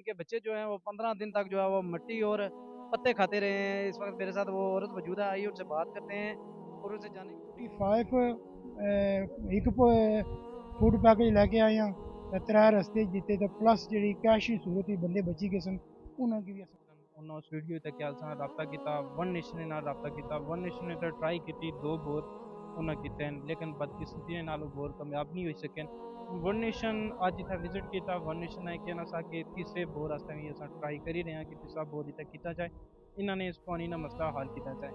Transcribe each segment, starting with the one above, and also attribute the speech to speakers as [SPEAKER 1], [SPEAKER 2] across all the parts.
[SPEAKER 1] के बच्चे जो हैं वो 15 दिन तक जो है वो मिट्टी और पत्ते खाते रहे हैं। इस वक्त मेरे साथ वो औरत मौजूद है, आइए उनसे बात करते हैं और उनसे जानेंगे।
[SPEAKER 2] 45 एक फूड पैकेज लैके आए हैं ते त्रै रस्ते जिते ते प्लस जी कैश की सूरत ही बंदे बची गए सन उन्होंने की भी अस
[SPEAKER 1] ਉਹਨਾਂ ਉਸ ਵੀਡੀਓ ਤੇ ਕਿਹਾ ਸਾਂ ਰਾਬਤਾ ਕੀਤਾ ਵਨ ਨੇਸ਼ਨ ਨਾਲ ਰਾਬਤਾ ਕੀਤਾ ਵਨ ਨੇਸ਼ਨ ਨੇ ਤਾਂ ਟਰਾਈ ਕੀਤੀ ਦੋ ਬੋਰ ਉਹਨਾਂ ਕੀਤੇ ਹਨ ਲੇਕਿਨ ਬਦਕਿਸਮਤੀ ਨਾਲ ਉਹ ਬੋਰ ਕਾਮਯਾਬ ਨਹੀਂ ਹੋਈ ਸਕੇ। ਵਨ ਨੇਸ਼ਨ ਅੱਜ ਇੱਥੇ ਵਿਜ਼ਿਟ ਕੀਤਾ ਵਨ ਨੇਸ਼ਨ ਨੇ ਕਹਿਣਾ ਸਾ ਕਿ ਤੀਸਰੇ ਬੋਰ ਵਾਸਤੇ ਵੀ ਅਸਾਂ ਟਰਾਈ ਕਰੀ ਰਹੇ ਹਾਂ ਕਿ ਤੀਸਰਾ ਬੋਰ ਇੱਥੇ ਕੀਤਾ ਜਾਏ, ਇਹਨਾਂ ਨੇ ਇਸ ਪਾਣੀ ਦਾ ਮਸਲਾ ਹੱਲ ਕੀਤਾ ਜਾਏ।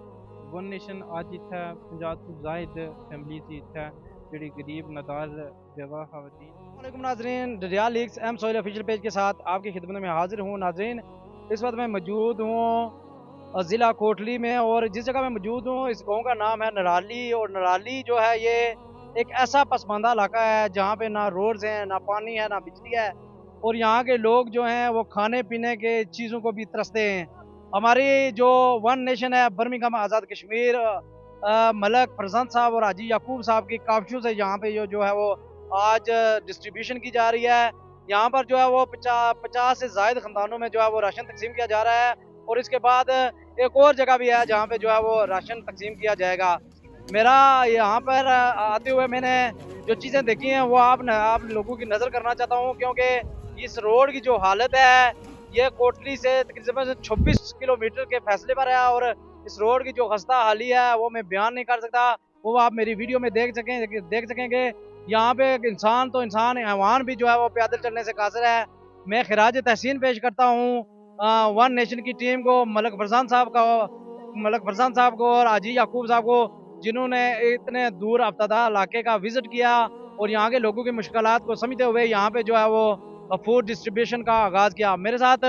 [SPEAKER 1] ਵਨ ਨੇਸ਼ਨ ਅੱਜ ਇੱਥੇ 50 ਤੋਂ ਜ਼ਾਇਦ फैमिली ਸੀ ਇੱਥੇ ਜਿਹੜੀ गरीब नादार बेवा खवातीन। वालेकुम नाजरीन, real leagues M Sohail official page के साथ आपकी खिदमत में हाजिर हूँ। नाजरीन, इस वक्त मैं मौजूद हूँ ज़िला कोटली में और जिस जगह मैं मौजूद हूँ इस गांव का नाम है नराली। और नराली जो है ये एक ऐसा पसमानदा इलाका है जहाँ पे ना रोड्स हैं, ना पानी है, ना बिजली है और यहाँ के लोग जो हैं वो खाने पीने के चीज़ों को भी तरसते हैं। हमारी जो वन नेशन है बर्मिंघम आज़ाद कश्मीर, मलक फरजंद साहब और हाजी याकूब साहब की काफियों से यहाँ पे जो है वो आज डिस्ट्रीब्यूशन की जा रही है। यहाँ पर जो है वो 50 से ज़ायद ख़ानदानों में जो है वो राशन तकसीम किया जा रहा है और इसके बाद एक और जगह भी है जहाँ पे जो है वो राशन तकसीम किया जाएगा। मेरा यहाँ पर आते हुए मैंने जो चीज़ें देखी हैं वो आप लोगों की नज़र करना चाहता हूँ, क्योंकि इस रोड की जो हालत है ये कोटली से तकरीबन 26 किलोमीटर के फैसले पर है और इस रोड की जो खस्ता हाली है वो मैं बयान नहीं कर सकता, वो आप मेरी वीडियो में देख सकेंगे। यहाँ पे इंसान तो इंसान, हैवान भी जो है वो पैदल चलने से कासिर है। मैं खिराज तहसीन पेश करता हूँ वन नेशन की टीम को, मलक फरजान साहब को और हाजी याकूब साहब को, जिन्होंने इतने दूर अफ्तादा इलाके का विजिट किया और यहाँ के लोगों की मुश्किलात को समझते हुए यहाँ पे जो है वो फूड डिस्ट्रीब्यूशन का आगाज़ किया। मेरे साथ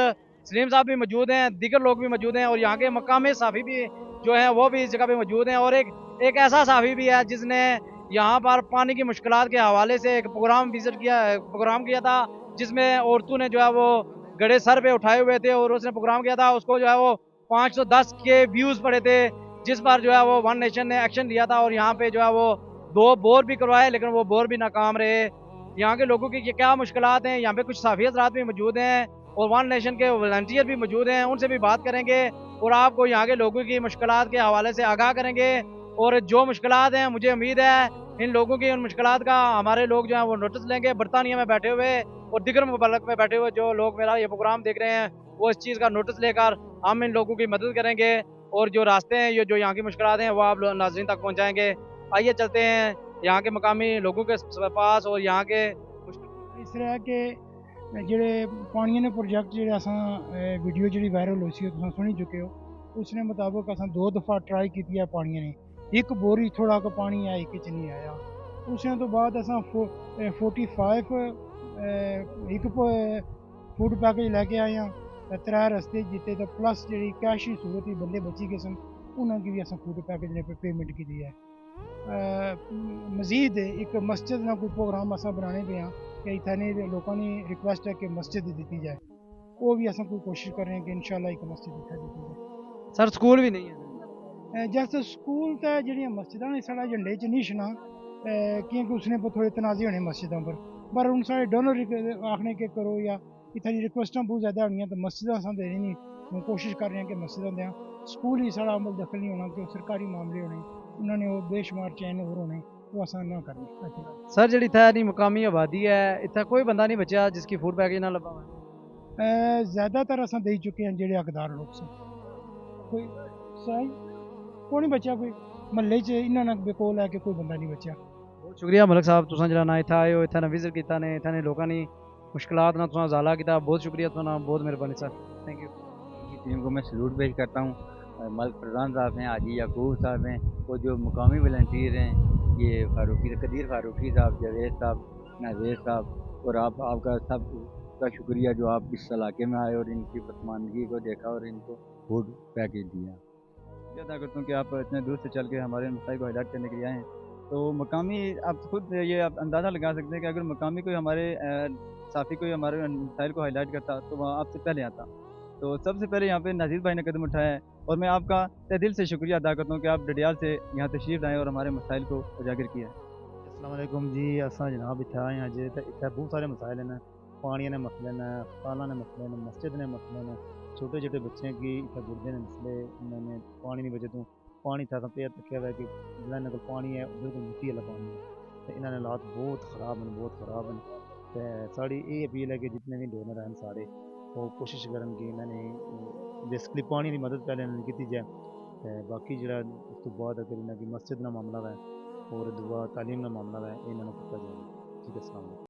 [SPEAKER 1] सलीम साहब भी मौजूद हैं, दीगर लोग भी मौजूद हैं और यहाँ के मकामी साफ़ी भी जो हैं वो भी इस जगह पे मौजूद हैं और एक ऐसा साफ़ी भी है जिसने यहाँ पर पानी की मुश्किलात के हवाले से एक प्रोग्राम किया था जिसमें औरतों ने जो है वो गड़े सर पे उठाए हुए थे और उसने प्रोग्राम किया था, उसको जो है वो 510 के व्यूज़ पड़े थे, जिस पर जो है वो वन नेशन ने एक्शन लिया था और यहाँ पे जो है वो 2 बोर भी करवाए लेकिन वो बोर भी नाकाम रहे। यहाँ के लोगों की क्या मुश्किलात हैं, यहाँ पे कुछ साफ़ी हज़रात भी मौजूद हैं और वन नेशन के वॉलंटियर भी मौजूद हैं, उनसे भी बात करेंगे और आपको यहाँ के लोगों की मुश्किलात के हवाले से आगाह करेंगे। और जो मुश्किलात हैं मुझे उम्मीद है इन लोगों की उन मुश्किलात का हमारे लोग जो हैं वो नोटिस लेंगे। बरतानिया में बैठे हुए और दिगर मुल्क में बैठे हुए जो लोग मेरा ये प्रोग्राम देख रहे हैं वो इस चीज़ का नोटिस लेकर हम इन लोगों की मदद करेंगे और जो रास्ते हैं ये जो यहाँ की मुश्किलात हैं वो आप नाज़रीन तक पहुँचाएँगे। आइए चलते हैं यहाँ के मकामी लोगों के पास और यहाँ के
[SPEAKER 2] इस तरह के जेह्ड़े पानिया ने प्रोजेक्ट जेह्ड़े असां वीडियो जी वायरल होई सी तुस सुनी चुके हो, उसने मुताबिक असां 2 दफ़ा ट्राई की है पानिया ने, एक बोरी थोड़ा का पानी आया एक च नहीं आया। उसने तो बाद असां 45 एक फूड पैकेज लैके आए हैं त्रै रस्ते जिते तो प्लस जी कैश की सूरत ही बंदे बची गए सन उन्होंने भी असां फूड पैकेज ने पेमेंट की है। मजीद एक मस्जिद ना कोई प्रोग्राम असां बनाने पे हाँ कि इतने लोगों की रिक्वेस्ट है कि मस्जिद दी जाए, वो भी असां कोई कोशिश कर रहे हैं कि इंशाल्लाह एक मस्जिद इत्थै दी जाए।
[SPEAKER 1] सर स्कूल भी नहीं है
[SPEAKER 2] जैसे स्कूल तो जी मस्जिदां ने साढ़ा झंडे च नहीं छना क्योंकि उसने थोड़े तनाजे होने मस्जिदों पर हूँ साढ़े डोनर आखने के करो या इतनी रिक्वेस्टां बहुत ज़्यादा होनी तो मस्जिदां असां देनी नहीं, हम कोशिश कर रहे हैं कि मस्जिदां दें। स्कूल ही साढ़ा अमल दखल नहीं होना कि सरकारी मामले होने उन्होंने वो बेशुमार चैन और होने वो आसान ना करनी।
[SPEAKER 1] सर जी इतनी मुकामी आबादी है इतना कोई बंदा नहीं बचा जिसकी फूड पैकेज ना लगा हुआ?
[SPEAKER 2] ज़्यादातर असां दे चुके हैं जेह्ड़े हकदार लोग से, कोई सही कोई नहीं बचा, कोई महल्ले च इन्ना बेकोल है कि कोई बंदा नहीं बचा।
[SPEAKER 1] बहुत शुक्रिया मलक साहब, तुसां जरा ना इत्थै आए हो, इत्थै विजिट किया ने, इत्थै लोगों की मुश्किलात ना तुसां ज़ाला किया, बहुत शुक्रिया तुहाना, बहुत मेहरबानी सर, थैंक यू।
[SPEAKER 3] टीम को मैं सलूट पेश करता हूँ। मलक फरजान साहब हैं, हाजी याकूब साहब हैं, वो जो मुकामी वॉलंटियर हैं, ये कदीर फारूकी साहब, जावेद साहब, नाजेर साहब और आपका सब का शुक्रिया जो आप इस इलाके में आए और इनकी पसमानदगी को देखा और इनको फूड पैकेज दिया। अदा करता हूँ कि आप इतने दूर से चल के हमारे मसाइल को हाईलाइट करने के लिए आए हैं। तो मकामी आप खुद ये आप अंदाज़ा लगा सकते हैं कि अगर मकामी कोई हमारे साथी कोई हमारे मसाइल को हाईलाइट करता तो वह आपसे पहले आता। तो सबसे पहले यहाँ पे नाज़ीर भाई ने कदम उठाया है और मैं आपका तहे दिल से शुक्रिया अदा करता हूँ कि आप डडियाल से यहाँ तशरीफ़ लाएँ और हमारे मसाइल को उजागर किया है।
[SPEAKER 4] अस्सलाम वालेकुम जी, असां जनाब इत्थे आए हैं अज, इत्थे बहुत सारे मसाइल हैं पानी ने मसले न, अस्पताल ने मसले न, मस्जिद ने मसले न, छोटे छोटे बच्चे की इतना गुर्दे ने मसले, उन्होंने पानी की वजह तो पानी था पे तकिया हुआ कि जिला इन्होंने पानी है बिल्कुल मिट्टी वाला पानी है, तो इन्होंने हालात बहुत ख़राब हैं, बहुत ख़राब हैं। तो साड़ी ये अपील है कि जितने भी डोनर हैं सारे वो कोशिश करन कि इन्होंने बेसिकली पानी की मदद पहले इन्होंने की जाए, तो बाकी जो उस तो बाद अगर इन्होंने मस्जिद का मामला है और दुआ तालीम का मामला है, इन्होंने किया जाए। ठीक है, अस्सलाम वालेकुम।